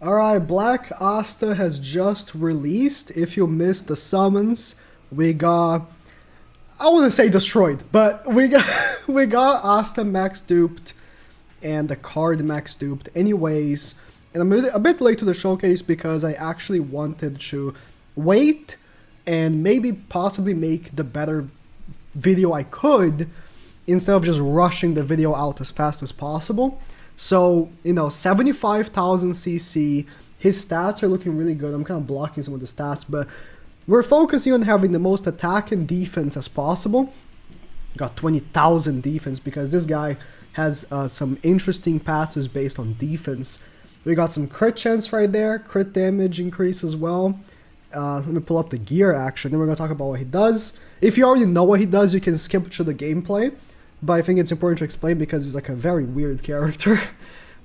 Alright, Black Asta has just released. If you missed the summons, we got, I wouldn't say destroyed, but we got we got Asta max duped and the card max duped anyways. And I'm a bit late to the showcase because I actually wanted to wait and maybe possibly make the better video I could instead of just rushing the video out as fast as possible. So, 75,000 CC, his stats are looking really good. I'm kind of blocking some of the stats, but we're focusing on having the most attack and defense as possible. Got 20,000 defense because this guy has some interesting passes based on defense. We got some crit chance right there, crit damage increase as well. Let me pull up the gear action, then we're going to talk about what he does. If you already know what he does, you can skip to the gameplay. But I think it's important to explain because he's like a very weird character.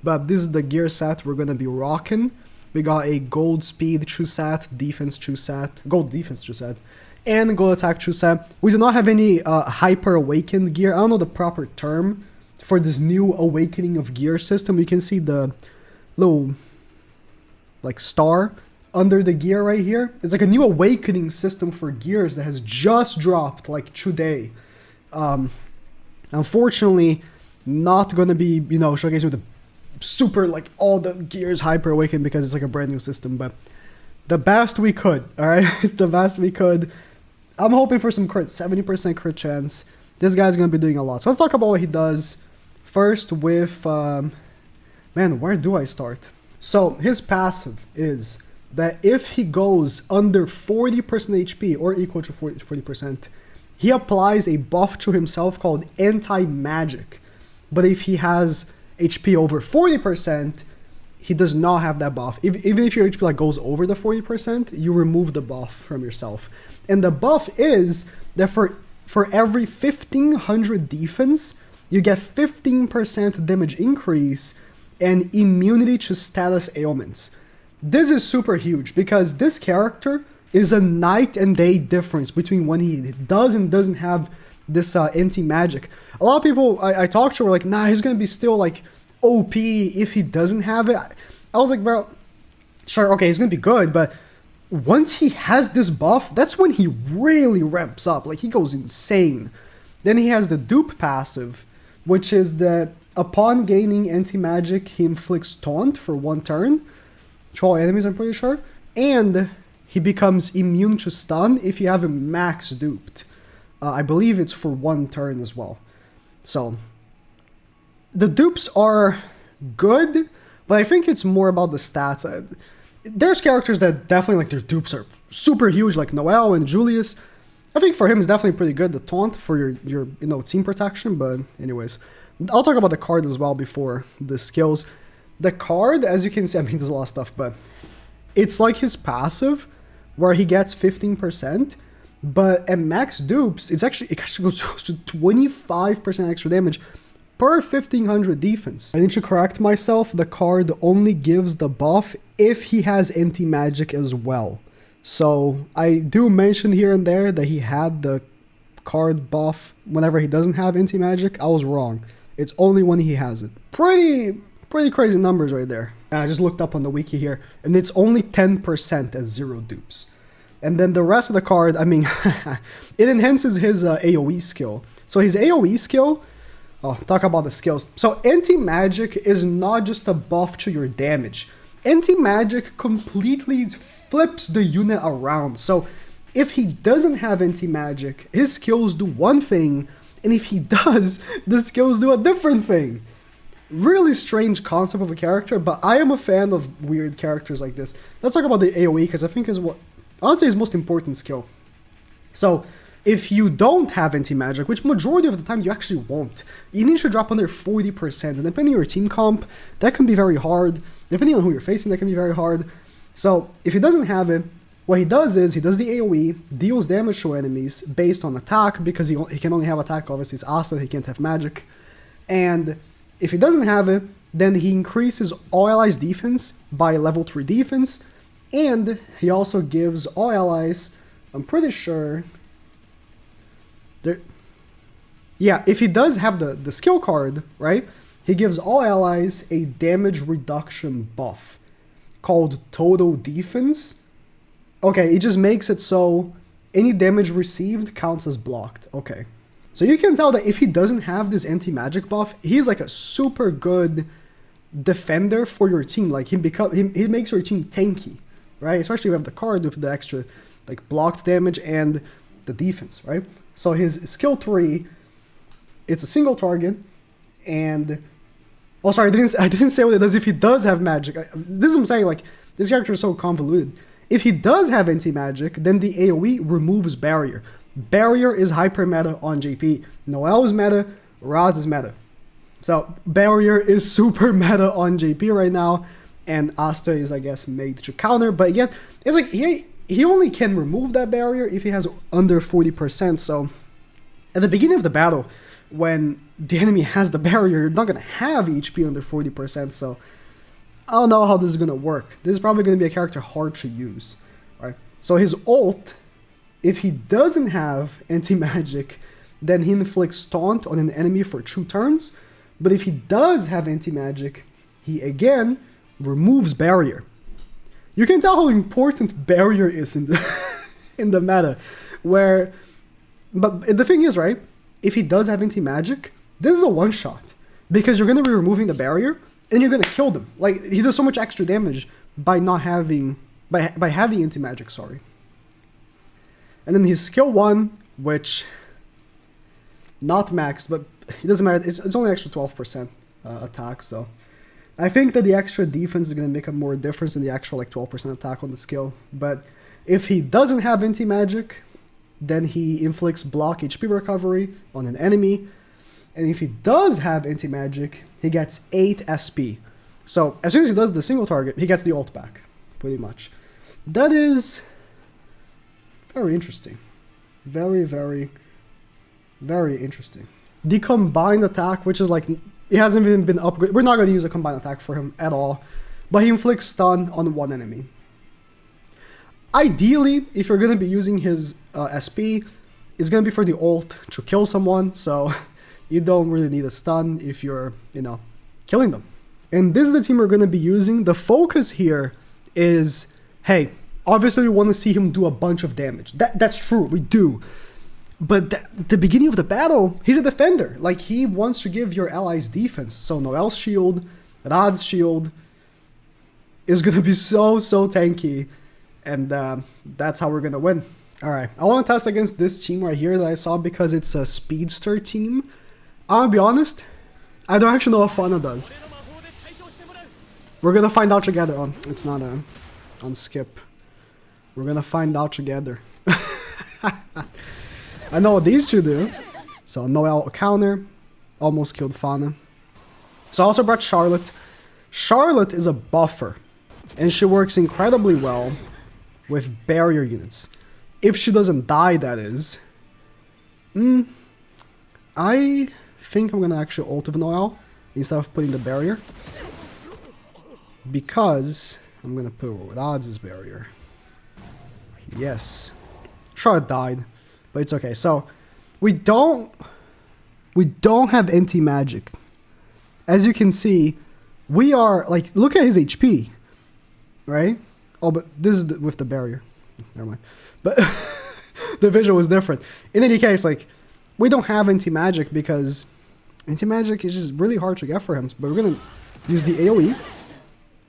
But this is the gear set we're going to be rocking. We got a gold speed true set, defense true set, gold defense true set, and gold attack true set. We do not have any hyper awakened gear. I don't know the proper term for this new awakening of gear system. You can see the little like star under the gear right here. It's like a new awakening system for gears that has just dropped like today. Unfortunately, not gonna be, showcasing with the super, like, all the gears hyper awakened because it's like a brand new system, but the best we could, alright? The best we could. I'm hoping for some crit, 70% crit chance. This guy's gonna be doing a lot. So let's talk about what he does. First with, man, where do I start? So his passive is that if he goes under 40% HP or equal to 40%, he applies a buff to himself called anti-magic. But if he has HP over 40%, he does not have that buff. Even if your HP like goes over the 40%, you remove the buff from yourself. And the buff is that for every 1500 defense, you get 15% damage increase and immunity to status ailments. This is super huge because this character is a night and day difference between when he does and doesn't have this anti-magic. A lot of people I talked to were like, nah, he's gonna be still like OP if he doesn't have it. I was like, bro, sure, okay, he's gonna be good, but once he has this buff, that's when he really ramps up. Like, he goes insane. Then he has the dupe passive, which is that upon gaining anti-magic, he inflicts taunt for 1 turn to all enemies, I'm pretty sure, and he becomes immune to stun if you have him max duped. I believe it's for 1 turn as well. So, the dupes are good, but I think it's more about the stats. There's characters that definitely, like, their dupes are super huge, like Noel and Julius. I think for him it's definitely pretty good, the taunt for your team protection, but anyways. I'll talk about the card as well before the skills. The card, as you can see, I mean, there's a lot of stuff, but it's like his passive, where he gets 15%, but at max dupes, it actually goes to 25% extra damage per 1500 defense. I need to correct myself, the card only gives the buff if he has anti-magic as well. So I do mention here and there that he had the card buff whenever he doesn't have anti-magic. I was wrong. It's only when he has it. Pretty crazy numbers right there. And I just looked up on the wiki here, and it's only 10% at 0 dupes. And then the rest of the card, I mean, it enhances his AoE skill. So his AoE skill, talk about the skills. So anti-magic is not just a buff to your damage. Anti-magic completely flips the unit around. So if he doesn't have anti-magic, his skills do one thing, and if he does, the skills do a different thing. Really strange concept of a character, but I am a fan of weird characters like this. Let's talk about the AoE, because I think is what, honestly, his most important skill. So, if you don't have anti-magic, which majority of the time you actually won't, you need to drop under 40%, and depending on your team comp, that can be very hard. Depending on who you're facing, that can be very hard. So, if he doesn't have it, what he does is, he does the AoE, deals damage to enemies based on attack, because he can only have attack, obviously it's Asta, he can't have magic. And if he doesn't have it, then he increases all allies' defense by level 3 defense, and he also gives all allies, I'm pretty sure, yeah, if he does have the skill card, right, he gives all allies a damage reduction buff. called total defense. Okay, it just makes it so any damage received counts as blocked. Okay. So you can tell that if he doesn't have this anti-magic buff, he's like a super good defender for your team. Like he makes your team tanky, right? Especially if you have the card with the extra like blocked damage and the defense, right? So his skill 3, it's a single target, and oh sorry, I didn't say what it does if he does have magic. This is what I'm saying, like this character is so convoluted. If he does have anti-magic, then the AoE removes barrier. Barrier is hyper meta on JP. Noelle is meta, Rods is meta. So barrier is super meta on JP right now, and Asta is, I guess, made to counter. But again, it's like he only can remove that barrier if he has under 40%. So at the beginning of the battle, when the enemy has the barrier, you're not gonna have HP under 40%. So I don't know how this is gonna work. This is probably gonna be a character hard to use, right? So his ult, if he doesn't have anti-magic, then he inflicts taunt on an enemy for 2 turns. But if he does have anti-magic, he again removes barrier. You can tell how important barrier is in the in the meta. But the thing is, right? If he does have anti-magic, this is a one-shot because you're gonna be removing the barrier and you're gonna kill them. Like he does so much extra damage by not having by having anti-magic. Sorry. And then his skill 1, which not maxed, but it doesn't matter. It's only extra 12% attack, so I think that the extra defense is going to make a more difference than the actual like 12% attack on the skill. But if he doesn't have anti-magic, then he inflicts block HP recovery on an enemy. And if he does have anti-magic, he gets 8 SP. So as soon as he does the single target, he gets the ult back, pretty much. That is very interesting. Very, very, very interesting. The combined attack, which is like, it hasn't even been upgraded. We're not going to use a combined attack for him at all. But he inflicts stun on 1 enemy. Ideally, if you're going to be using his SP, it's going to be for the ult to kill someone. So you don't really need a stun if you're, killing them. And this is the team we're going to be using. The focus here is, hey, obviously we want to see him do a bunch of damage. That's true, we do. But the beginning of the battle, he's a defender. Like, he wants to give your allies defense. So Noelle's shield, Rad's shield is going to be so tanky. And that's how we're going to win. All right, I want to test against this team right here that I saw because it's a speedster team. I'll be honest, I don't actually know what Fauna does. We're going to find out together. Oh, it's not on skip. We're going to find out together. I know what these two do. So Noelle counter, almost killed Fauna. So I also brought Charlotte. Charlotte is a buffer, and she works incredibly well with barrier units. If she doesn't die, that is. I think I'm gonna actually ult with Noelle instead of putting the barrier, because I'm gonna put Rod's barrier. Yes, Charlotte died. But it's okay. So we don't have anti-magic. As you can see, we are like, look at his HP, right? Oh, but this is with the barrier. Never mind. But the visual was different. In any case, like, we don't have anti-magic because anti-magic is just really hard to get for him. But we're gonna use the AoE.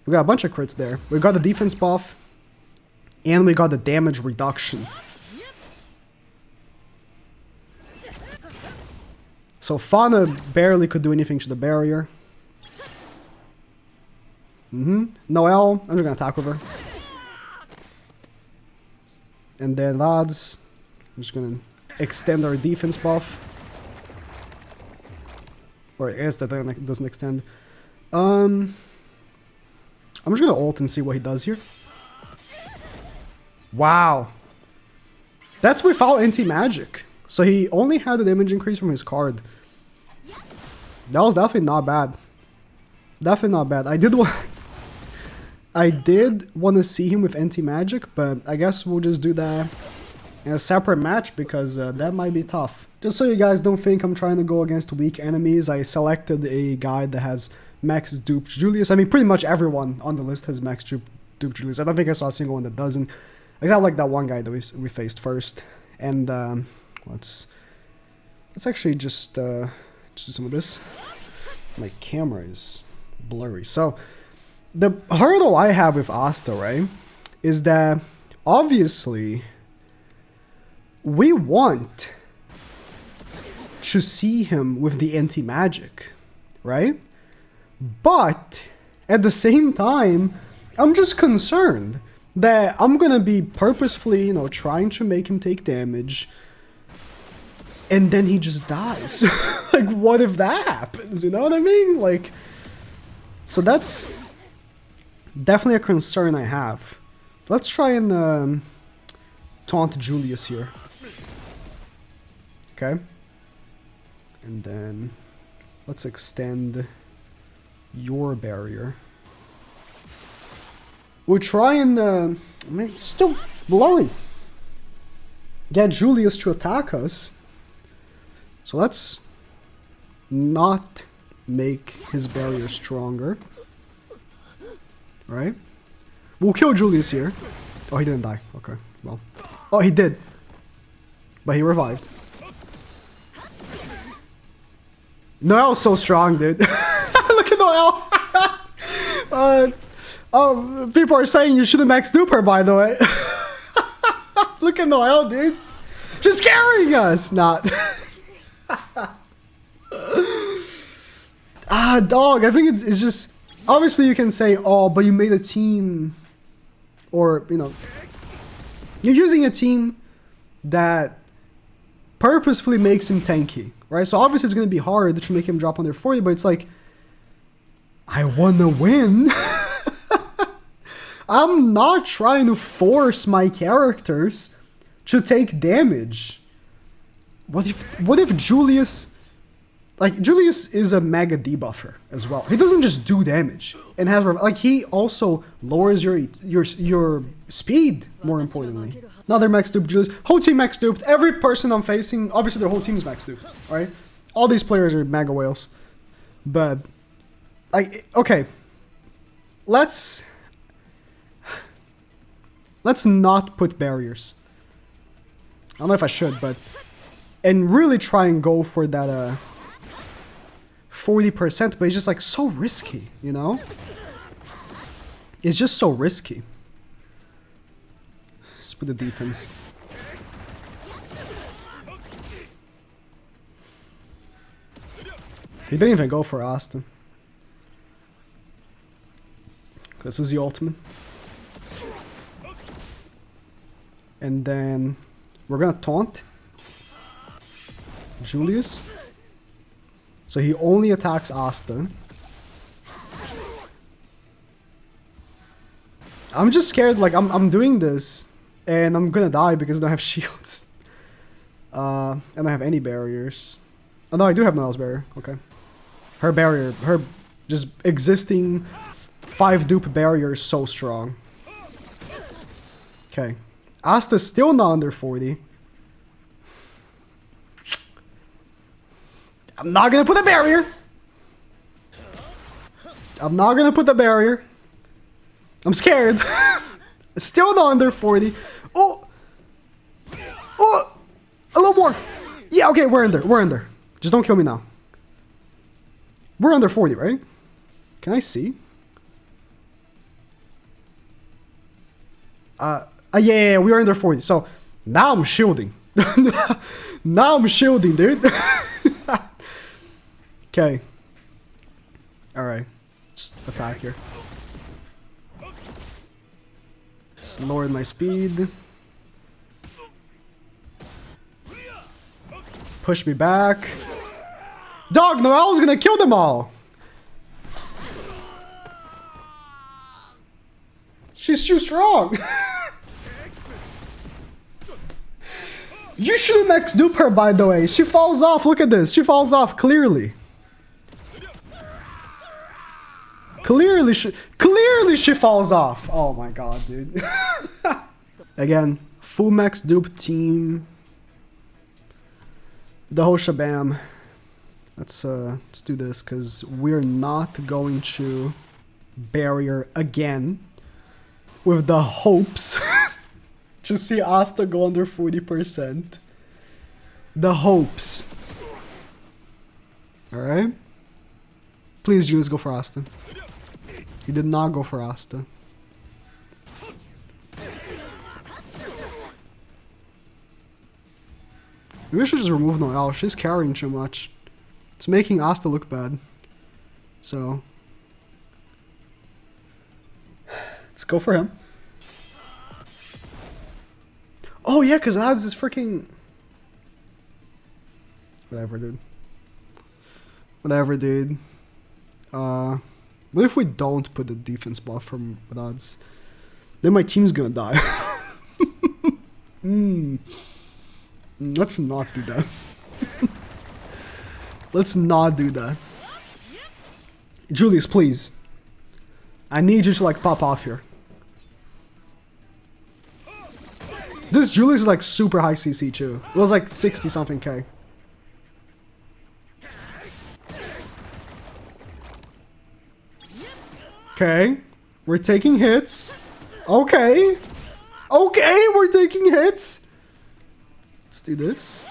We got a bunch of crits there. We got the defense buff, and we got the damage reduction. So Fauna barely could do anything to the barrier. Noelle, I'm just gonna attack with her. And then Lads, I'm just gonna extend our defense buff. Or I guess that doesn't extend. I'm just gonna ult and see what he does here. Wow. That's without anti-magic. So he only had the damage increase from his card. That was definitely not bad. Definitely not bad. I did want to see him with anti-magic, but I guess we'll just do that in a separate match because that might be tough. Just so you guys don't think I'm trying to go against weak enemies, I selected a guy that has max duped Julius. I mean, pretty much everyone on the list has max dupe Julius. I don't think I saw a single one that doesn't. Except like that one guy that we faced first. And let's actually just do some of this. My camera is blurry. So the hurdle I have with ASTA, right, is that obviously we want to see him with the anti-magic, right? But at the same time, I'm just concerned that I'm gonna be purposefully, you know, trying to make him take damage, and then he just dies. Like, what if that happens? You know what I mean? Like, so that's definitely a concern I have. Let's try and taunt Julius here. Okay. And then let's extend your barrier. We'll try and, I mean, it's still blurry. Get Julius to attack us. So let's not make his barrier stronger. Right? We'll kill Julius here. Oh, he didn't die. Okay, well. Oh, he did. But he revived. Noel's so strong, dude. Look at Noel. Oh, people are saying you shouldn't max dupe her, by the way. Look at Noel, dude. Just carrying us. Not. Dog. I think it's just... Obviously, you can say, oh, but you made a team. Or, you know... You're using a team that purposefully makes him tanky. Right? So obviously it's going to be hard to make him drop under 40, but it's like... I want to win. I'm not trying to force my characters to take damage. What if Julius... Like, Julius is a mega debuffer as well. He doesn't just do damage. And has... Like, he also lowers your speed, more importantly. Another max dupe Julius. Whole team max duped. Every person I'm facing... Obviously, their whole team is max duped, right? All these players are mega whales. But... Like, okay. Let's not put barriers. I don't know if I should, but... And really try and go for that, 40%, but it's just, like, so risky, you know? It's just so risky. Let's put the defense. He didn't even go for ASTA. This is the ultimate. And then we're gonna taunt Julius. So he only attacks ASTA. I'm just scared, like, I'm doing this and I'm gonna die because I don't have shields. And I don't have any barriers. Oh no, I do have Niall's barrier. Okay. Her barrier, her just existing 5 dupe barrier is so strong. Okay. Asta's still not under 40. I'm not gonna put a barrier. I'm not gonna put the barrier. I'm scared. Still not under 40. Oh! Oh! A little more. Yeah, okay, we're under. We're under. Just don't kill me now. We're under 40, right? Can I see? Yeah, we are under 40. So now I'm shielding. Now I'm shielding, dude. Okay. Alright. Just attack here. Just lowered my speed. Push me back. Dog, Noel's gonna kill them all. She's too strong. You should max dupe her, by the way. She falls off. Look at this. She falls off clearly. Clearly she falls off. Oh my god, dude. Again, full max dupe team. The whole shabam. Let's do this because we're not going to barrier again. with the hopes to see Asta go under 40%. The hopes. Alright. Please, Julius, go for Asta. He did not go for Asta. Maybe I should just remove Noelle. She's carrying too much. It's making Asta look bad. So let's go for him. Oh yeah, because odds is freaking... Whatever, dude. Whatever, dude. What if we don't put the defense buff from odds? Then my team's gonna die. Let's not do that. Let's not do that. Julius, please. I need you to like pop off here. This Julius is like super high CC too. It was like 60 something K. Okay. We're taking hits. Okay. Okay, we're taking hits. Let's do this.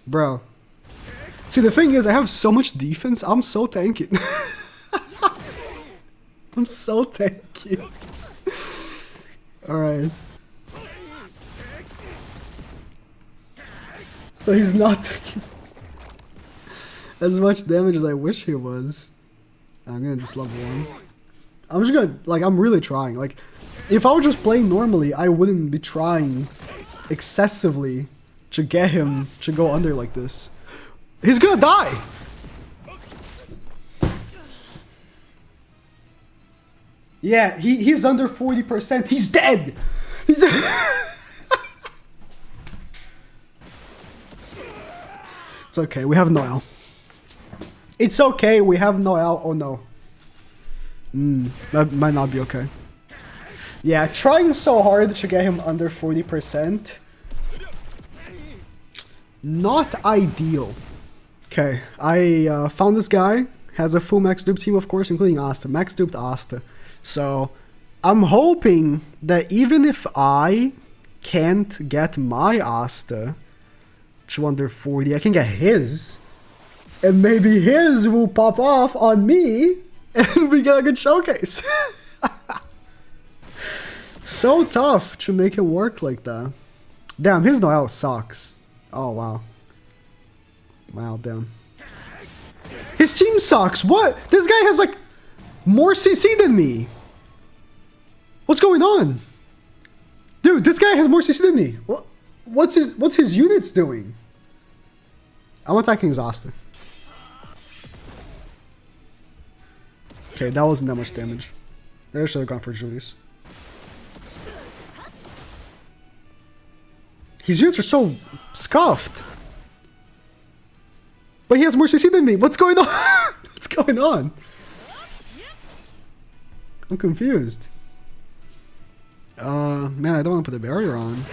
Bro. See, the thing is, I have so much defense, I'm so tanky. I'm so tanky. Alright. So he's not taking as much damage as I wish he was. I'm gonna just level 1. I'm just gonna, like, I'm really trying. Like, if I were just playing normally, I wouldn't be trying excessively to get him to go under like this. He's gonna die! Yeah, he's under 40%. He's dead! He's It's okay, we have Noelle. It's okay, we have Noelle. Oh no. That might not be okay. Yeah, trying so hard to get him under 40%. Not ideal. Okay, I found this guy. Has a full max dupe team, of course, including Asta. Max duped Asta. So, I'm hoping that even if I can't get my Asta to under 40, I can get his. And maybe his will pop off on me, and we get a good showcase. So tough to make it work like that. Damn, his Noelle sucks. Oh, wow. Wow, damn. His team sucks. What? This guy has, like, more CC than me. What's going on? Dude, this guy has more CC than me. What's his units doing? I'm attacking his Asta. Okay, that wasn't that much damage. I should have gone for Julius. His units are so scuffed. But he has more CC than me. What's going on? What's going on? I'm confused. Man, I don't want to put a barrier on.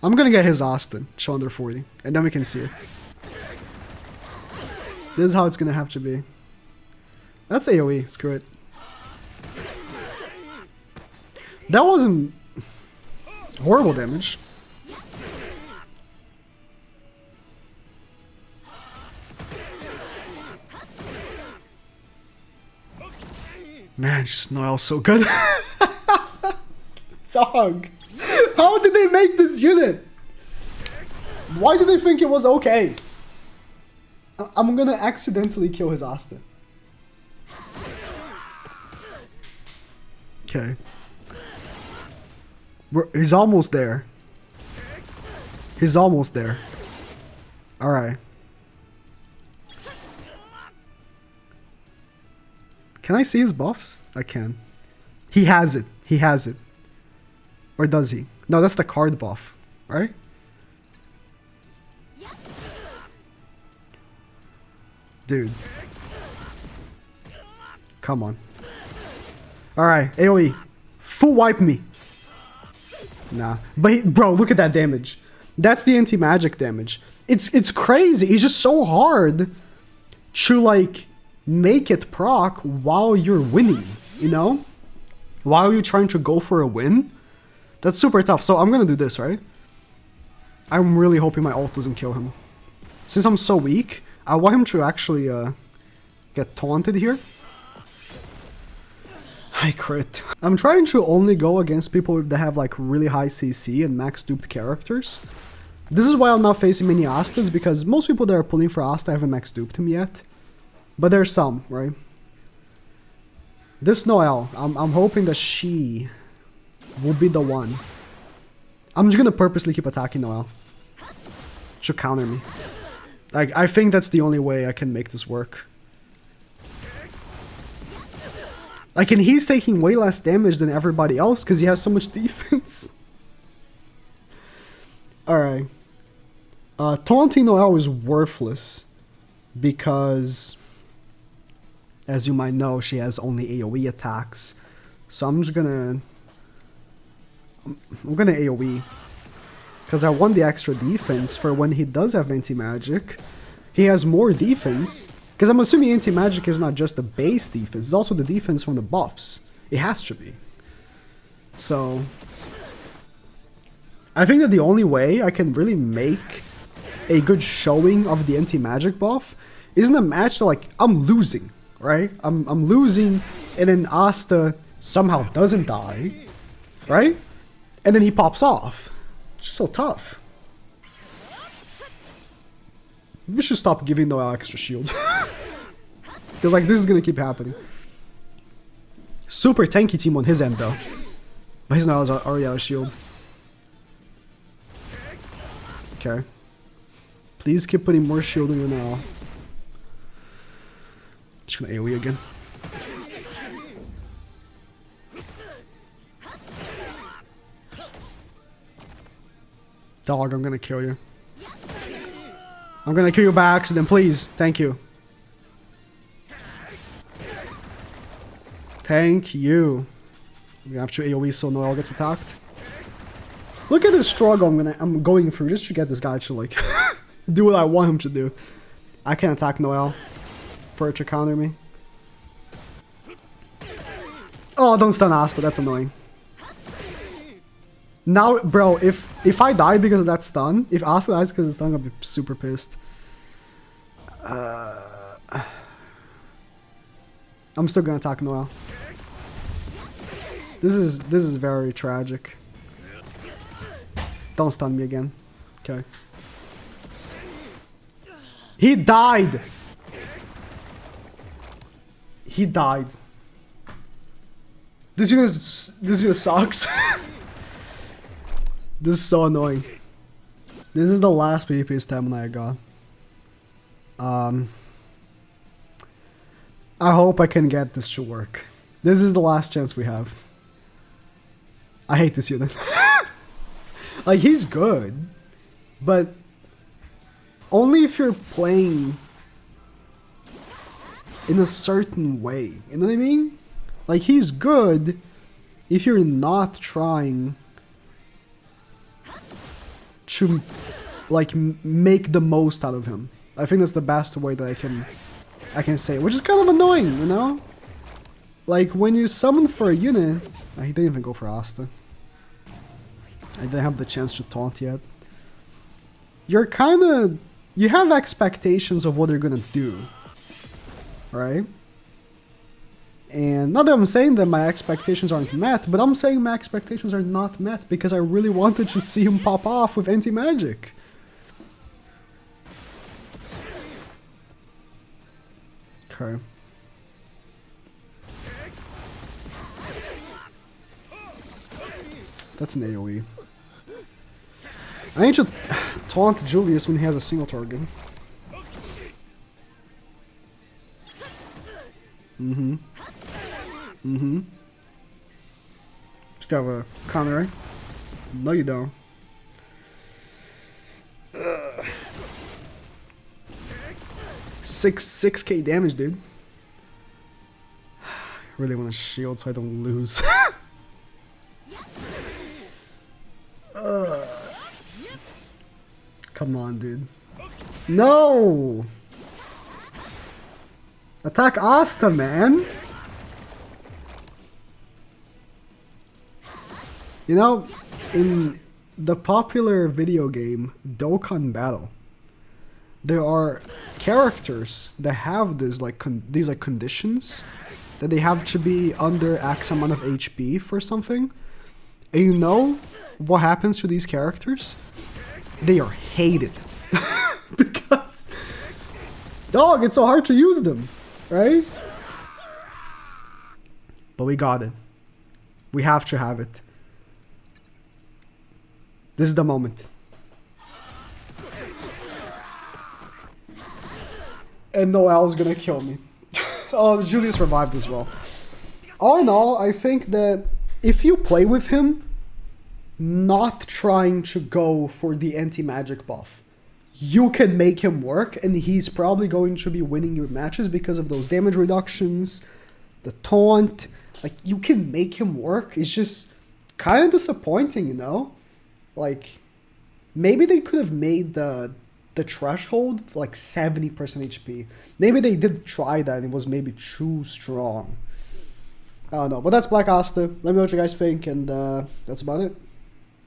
I'm gonna get his Austin, show under 40, and then we can see it. This is how it's gonna have to be. That's AoE, screw it. That wasn't horrible damage. Man, Noelle's so good. Dog. How did they make this unit? Why did they think it was okay? I'm gonna accidentally kill his Asta. Okay. He's almost there. He's almost there. Alright. Can I see his buffs? I can. He has it. He has it. Or does he? No, that's the card buff. Right? Dude. Come on. Alright, AoE. Full wipe me. Nah. But, bro, look at that damage. That's the anti-magic damage. It's crazy. He's just so hard to, like, make it proc while you're winning, you know? While you're trying to go for a win. That's super tough. So I'm gonna do this, right? I'm really hoping my ult doesn't kill him. Since I'm so weak, I want him to actually get taunted here. I crit. I'm trying to only go against people that have like really high CC and max duped characters. This is why I'm not facing many Astas, because most people that are pulling for Asta haven't max duped him yet. But there's some, right? This Noelle, I'm hoping that she will be the one. I'm just gonna purposely keep attacking Noelle. She'll counter me. Like, I think that's the only way I can make this work. Like, and he's taking way less damage than everybody else because he has so much defense. Alright. Taunting Noelle is worthless because, as you might know, she has only AoE attacks. So I'm just gonna... I'm gonna AoE. Because I want the extra defense for when he does have anti-magic. He has more defense. Because I'm assuming anti-magic is not just the base defense, it's also the defense from the buffs. It has to be. So... I think that the only way I can really make a good showing of the anti-magic buff is in a match that, like, I'm losing, right? I'm losing, and then Asta somehow doesn't die, right? And then he pops off. It's so tough. We should stop giving Noelle extra shield. Because, like, this is gonna keep happening. Super tanky team on his end, though. But his Noelle's already out of shield. Okay. Please keep putting more shield on your Noelle. Just gonna AoE again. Dog, I'm gonna kill you. I'm gonna kill you by accident, please. Thank you. Thank you. We have to AoE so Noelle gets attacked. Look at the struggle I'm going through just to get this guy to, like, do what I want him to do. I can't attack Noelle for it to counter me. Oh, don't stun Asta, that's annoying. Now, bro, if I die because of that stun, if Asta dies because of the stun, I'll be super pissed. I'm still gonna attack Noelle. This is very tragic. Don't stun me again. Okay. He died! He died. This unit sucks. This is so annoying. This is the last PvP stamina I got. I hope I can get this to work. This is the last chance we have. I hate this unit. Like, he's good, but only if you're playing in a certain way. You know what I mean? Like, he's good if you're not trying to, like, make the most out of him. I think that's the best way that I can say it, which is kind of annoying, you know? Like, when you summon for a unit... he didn't even go for Asta. I didn't have the chance to taunt yet. You're kind of... You have expectations of what they're gonna do. Right? And not that I'm saying that my expectations aren't met, but I'm saying my expectations are not met because I really wanted to see him pop off with anti-magic. Okay. That's an AoE. I need to taunt Julius when he has a single target. Still have a counter, right? No, you don't. 6k damage, dude. I really want to shield so I don't lose. Come on, dude. No! Attack Asta, man! You know, in the popular video game Dokkan Battle, there are characters that have this these conditions that they have to be under X amount of HP for something. And you know what happens to these characters? They are hated. Because, dog, it's so hard to use them, right? But we got it. We have to have it. This is the moment. And Noel's gonna kill me. Oh, Julius revived as well. All in all, I think that if you play with him, not trying to go for the anti-magic buff, you can make him work, and he's probably going to be winning your matches because of those damage reductions, the taunt. Like, you can make him work. It's just kind of disappointing, you know? Like, maybe they could have made the threshold like 70% HP. Maybe they did try that and it was maybe too strong. I don't know, but that's Black Asta. Let me know what you guys think, and that's about it.